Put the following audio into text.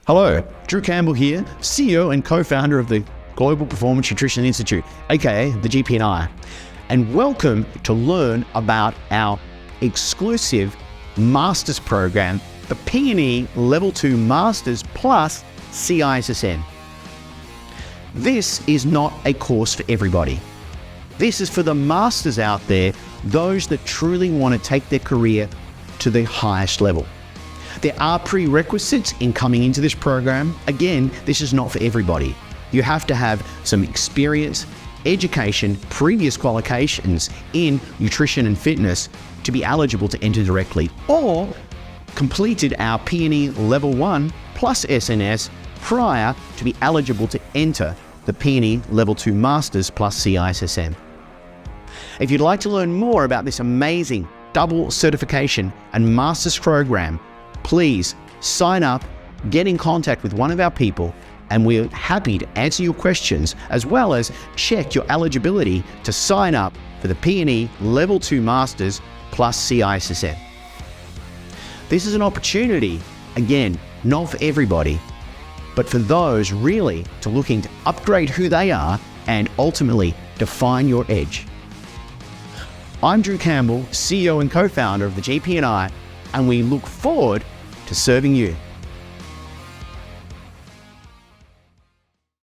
Hello, Drew Campbell here, CEO and co-founder of the Global Performance Nutrition Institute, aka the GPNi, and welcome to learn about our exclusive Masters program, the PNE Level-2 Masters plus CISSN. This is not a course for everybody. This is for the masters out there, those that truly want to take their career to the highest level. There are prerequisites in coming into this program. Again, this is not for everybody. You have to have some experience, education, previous qualifications in nutrition and fitness to be eligible to enter directly, or completed our PNE Level-1 plus SNS prior to be eligible to enter the PNE Level-2 Masters plus CISSN. If you'd like to learn more about this amazing double certification and master's program, please sign up, get in contact with one of our people, and we're happy to answer your questions as well as check your eligibility to sign up for the PNE Level-2 Masters plus CISSN. This is an opportunity, again, not for everybody, but for those really looking to upgrade who they are and ultimately define your edge. I'm Drew Campbell, CEO and co-founder of the GPNi, and we look forward to serving you.